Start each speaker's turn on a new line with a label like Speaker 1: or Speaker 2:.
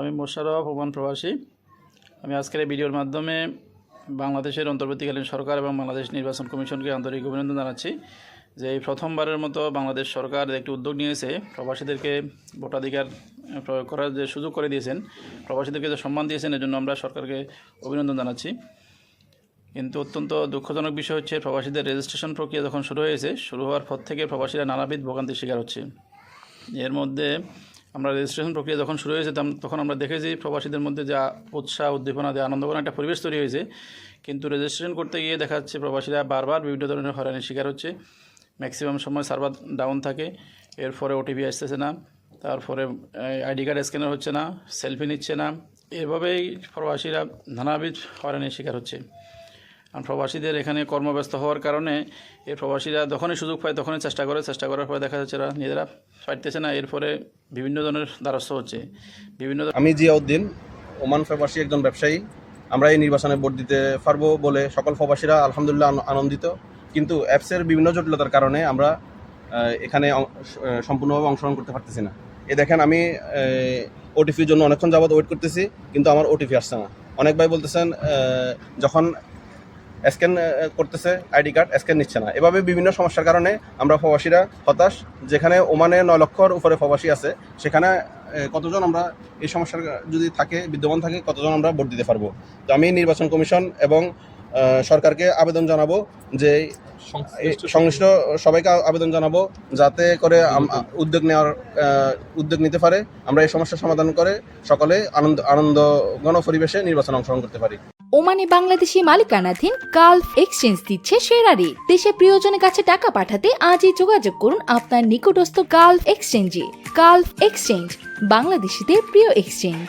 Speaker 1: আমি মোশাররফ ওমান প্রবাসী। আমি আজকের এই ভিডিওর মাধ্যমে বাংলাদেশের অন্তর্বর্তীকালীন সরকার এবং বাংলাদেশ নির্বাচন কমিশনকে আন্তরিক অভিনন্দন জানাচ্ছি যে এই প্রথমবারের মতো বাংলাদেশ সরকার একটি উদ্যোগ নিয়েছে, প্রবাসীদেরকে ভোটাধিকার প্রয়োগ করার যে সুযোগ করে দিয়েছেন, প্রবাসীদেরকে যে সম্মান দিয়েছেন, এর জন্য আমরা সরকারকে অভিনন্দন জানাচ্ছি। কিন্তু অত্যন্ত দুঃখজনক বিষয় হচ্ছে, প্রবাসীদের রেজিস্ট্রেশন প্রক্রিয়া যখন শুরু হওয়ার পর থেকে প্রবাসীরা নানাবিধ ভোগান্তির শিকার হচ্ছে। এর মধ্যে আমরা রেজিস্ট্রেশন প্রক্রিয়া যখন শুরু হয়েছে তখন আমরা দেখেছি প্রবাসীদের মধ্যে যা উৎসাহ, উদ্দীপনা, যে আনন্দঘন একটা পরিবেশ তৈরি হয়েছে। কিন্তু রেজিস্ট্রেশন করতে গিয়ে দেখা যাচ্ছে প্রবাসীরা বারবার বিভিন্ন ধরনের হয়রানির শিকার হচ্ছে। ম্যাক্সিমাম সময় সার্ভার ডাউন থাকে, এরপরে ওটিপি আসতেছে না, তারপরে আইডি কার্ড স্ক্যানার হচ্ছে না, সেলফি নিচ্ছে না। এভাবেই প্রবাসীরা নানাবিধ হয়রানির শিকার হচ্ছে। আর প্রবাসীদের এখানে কর্মব্যস্ত হওয়ার কারণে এই প্রবাসীরা যখনই সুযোগ পায় তখনই চেষ্টা করার পরে দেখা যাচ্ছে এরা নিজেরা পারতেছে না, এরপরে বিভিন্ন ধরনের দ্বারস্থ হচ্ছে।
Speaker 2: আমি জিয়াউদ্দিন, ওমান প্রবাসী একজন ব্যবসায়ী। আমরা এই নির্বাচনে ভোট দিতে পারবো বলে সকল প্রবাসীরা আলহামদুলিল্লাহ আনন্দিত। কিন্তু অ্যাপসের বিভিন্ন জটিলতার কারণে আমরা এখানে সম্পূর্ণভাবে অংশগ্রহণ করতে পারতেছি না। দেখেন, আমি ওটিপির জন্য অনেকক্ষণ যাবত ওয়েট করতেছি, কিন্তু আমার ওটিপি আসছে না। অনেক ভাই বলতেছেন যখন স্ক্যান করতেছে আইডি কার্ড স্ক্যান নিচ্ছে না। এভাবে বিভিন্ন সমস্যার কারণে আমরা প্রবাসীরা হতাশ। যেখানে ওমানে 9 লক্ষর উপরে প্রবাসী আছে, সেখানে কতজন আমরা এই সমস্যার যদি বিদ্যমান থাকে কতজন আমরা ভোট দিতে পারবো। তো আমি নির্বাচন কমিশন এবং সরকারকে আবেদন জানাবো, যে সংশ্লিষ্ট সবাইকে আবেদন জানাবো যাতে করে উদ্যোগ নিতে পারে, আমরা এই সমস্যার সমাধান করে সকলে আনন্দঘন পরিবেশে নির্বাচনে অংশগ্রহণ করতে পারি।
Speaker 3: ওমানে বাংলাদেশি মালিকানাধীন গালফ এক্সচেঞ্জ দিচ্ছে সেরা রেট। দেশে প্রিয়জনের কাছে টাকা পাঠাতে আজই যোগাযোগ করুন আপনার নিকটস্থ গালফ এক্সচেঞ্জে। গালফ এক্সচেঞ্জ, বাংলাদেশিদের প্রিয় এক্সচেঞ্জ।